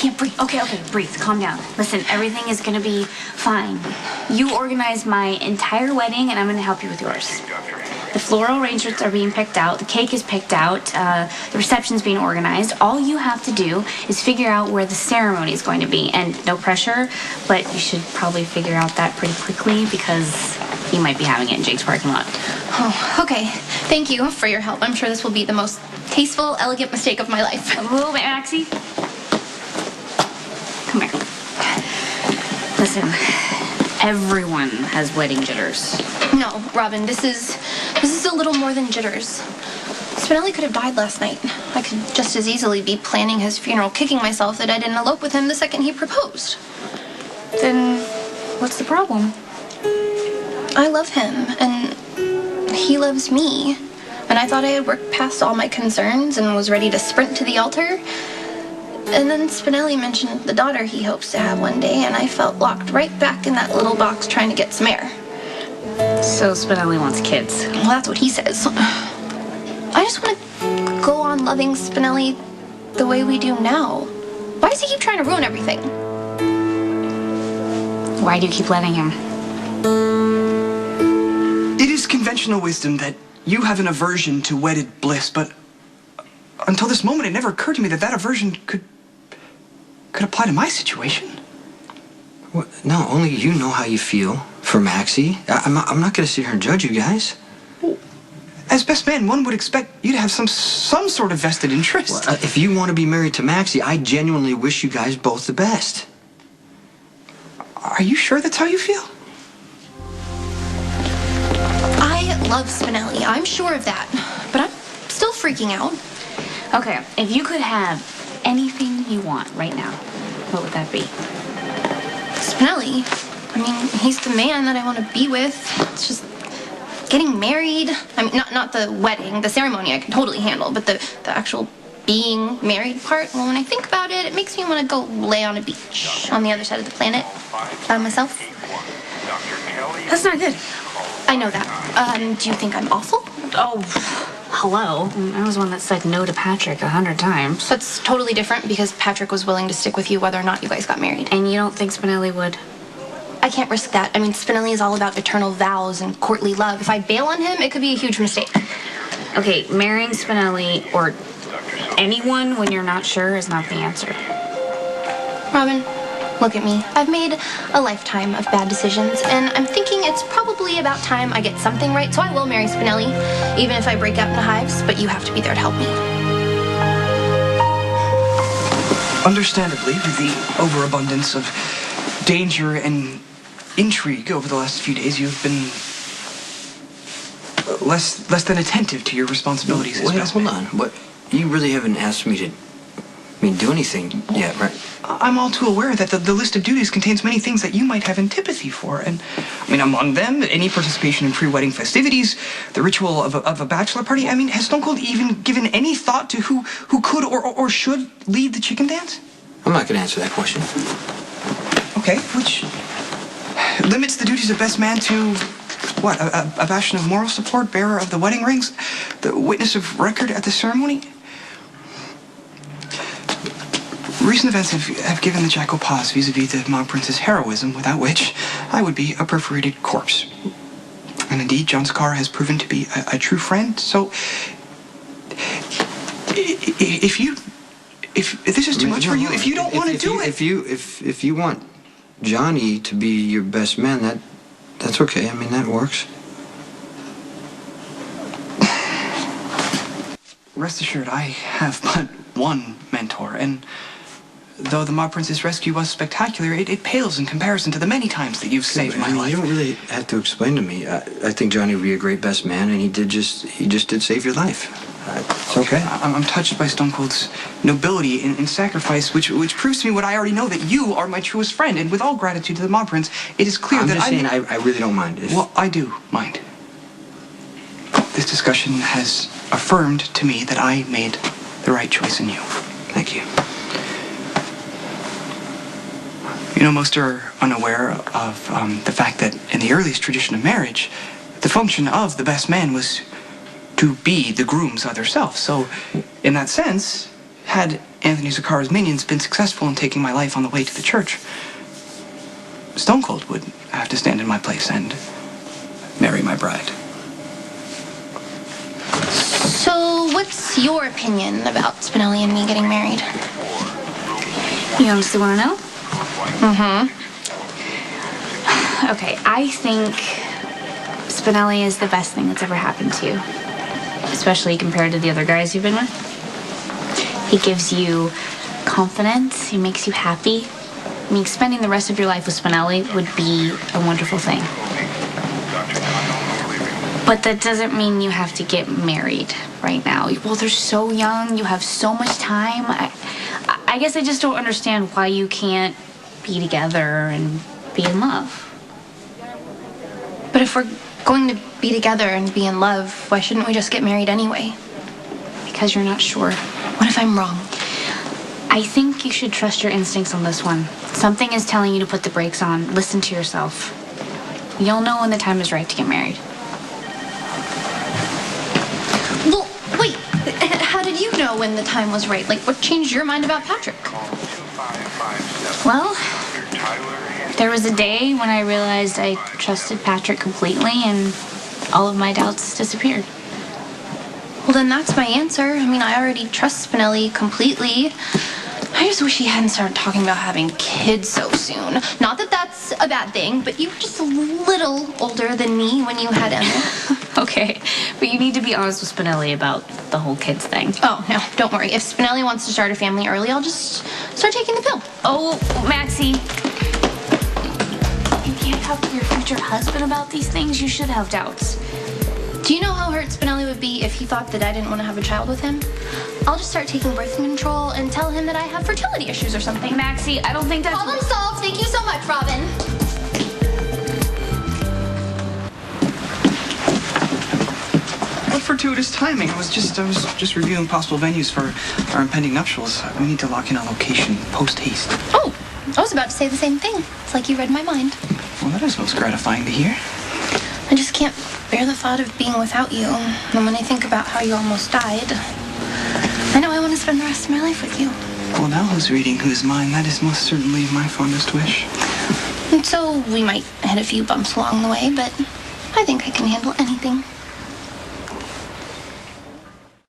can't breathe. Okay, breathe. Calm down. Listen, everything is gonna be fine. You organized my entire wedding, and I'm gonna help you with yours. The floral arrangements are being picked out. The cake is picked out. The reception's being organized. All you have to do is figure out where the ceremony is going to be. And no pressure, but you should probably figure out that pretty quickly because he might be having it in Jake's parking lot. Oh, okay. Thank you for your help. I'm sure this will be the most tasteful, elegant mistake of my life. A little bit, Maxie. Come here. Listen, everyone has wedding jitters. No, Robin, this is a little more than jitters. Spinelli could have died last night. I could just as easily be planning his funeral, kicking myself that I didn't elope with him the second he proposed. Then what's the problem? I love him, and he loves me. And I thought I had worked past all my concerns and was ready to sprint to the altar. And then Spinelli mentioned the daughter he hopes to have one day, and I felt locked right back in that little box trying to get some air. So Spinelli wants kids. Well, that's what he says. I just want to go on loving Spinelli the way we do now. Why does he keep trying to ruin everything? Why do you keep letting him? It is conventional wisdom that you have an aversion to wedded bliss, but until this moment, it never occurred to me that aversion could apply to my situation. Well, no, only you know how you feel for Maxie. I'm not going to sit here and judge you guys. As best man, one would expect you to have some sort of vested interest. Well, if you want to be married to Maxie, I genuinely wish you guys both the best. Are you sure that's how you feel? I love Spinelli. I'm sure of that. But I'm still freaking out. Okay, if you could have anything you want right now, what would that be? Spinelli? I mean, he's the man that I want to be with. It's just getting married. I mean, not the wedding. The ceremony I can totally handle, but the actual being married part, well, when I think about it, it makes me want to go lay on a beach on the other side of the planet by myself. That's not good. I know that. Do you think I'm awful? Oh, hello. I was the one that said no to Patrick 100 times. That's totally different because Patrick was willing to stick with you whether or not you guys got married. And you don't think Spinelli would? I can't risk that. I mean, Spinelli is all about eternal vows and courtly love. If I bail on him, it could be a huge mistake. Okay, marrying Spinelli or anyone when you're not sure is not the answer. Robin, look at me. I've made a lifetime of bad decisions, and I'm thinking it's probably about time I get something right, so I will marry Spinelli, even if I break out into hives, but you have to be there to help me. Understandably, with the overabundance of danger and intrigue over the last few days, you've been less than attentive to your responsibilities as best man. Hold on. What? You really haven't asked me to do anything yet, right? I'm all too aware that the list of duties contains many things that you might have antipathy for. And, I mean, among them, any participation in pre-wedding festivities, the ritual of a bachelor party. I mean, has Stone Cold even given any thought to who could or should lead the chicken dance? I'm not going to answer that question. Okay, which limits the duties of best man to, what, a bastion of moral support, bearer of the wedding rings, the witness of record at the ceremony? Recent events have given the Jackal pause vis-a-vis the Mog Prince's heroism, without which I would be a perforated corpse. And indeed, John Scar has proven to be a true friend, so if this is too much for you, if you don't want to do it... If you want Johnny to be your best man, that's okay. I mean, that works. Rest assured, I have but one mentor, and though the Mog Prince's rescue was spectacular, it pales in comparison to the many times that you've saved my life. You don't really have to explain to me. I think Johnny would be a great best man, and he just did save your life. It's okay. I'm touched by Stone Cold's nobility in sacrifice, which proves to me what I already know, that you are my truest friend. And with all gratitude to the Mog Prince, it is clear I'm that just saying I really don't mind. Well, I do mind. This discussion has affirmed to me that I made the right choice in you. Thank you. You know, most are unaware of the fact that in the earliest tradition of marriage, the function of the best man was to be the groom's other self. So, in that sense, had Anthony Zaccaro's minions been successful in taking my life on the way to the church, Stone Cold would have to stand in my place and marry my bride. So, what's your opinion about Spinelli and me getting married? You honestly want to know? Mm-hmm. Okay, I think Spinelli is the best thing that's ever happened to you. Especially compared to the other guys you've been with. He gives you confidence. He makes you happy. I mean, spending the rest of your life with Spinelli would be a wonderful thing. But that doesn't mean you have to get married right now. Well, they're so young. You have so much time. I guess I just don't understand why you can't be together and be in love. But if we're going to be together and be in love, why shouldn't we just get married anyway? Because you're not sure. What if I'm wrong? I think you should trust your instincts on this one. Something is telling you to put the brakes on. Listen to yourself. You'll know when the time is right to get married. Well, wait. How did you know when the time was right? Like, what changed your mind about Patrick? Well, there was a day when I realized I trusted Patrick completely and all of my doubts disappeared. Well, then that's my answer. I mean, I already trust Spinelli completely. I just wish he hadn't started talking about having kids so soon. Not that that's a bad thing, but you were just a little older than me when you had Emma. Okay, but you need to be honest with Spinelli about the whole kids thing. Oh, no, don't worry. If Spinelli wants to start a family early, I'll just start taking the pill. Oh, Maxie. You can't talk to your future husband about these things. You should have doubts. Do you know how hurt Spinelli would be if he thought that I didn't want to have a child with him? I'll just start taking birth control and tell him that I have fertility issues or something. Maxie, I don't think that's... Problem solved. Thank you so much, Robin. What fortuitous timing. I was just reviewing possible venues for our impending nuptials. We need to lock in a location post-haste. Oh, I was about to say the same thing. It's like you read my mind. Well, that is most gratifying to hear. I just can't bear the thought of being without you. And when I think about how you almost died, I know I want to spend the rest of my life with you. Well, now who's reading who's mine? That is most certainly my fondest wish. And so we might hit a few bumps along the way, but I think I can handle anything.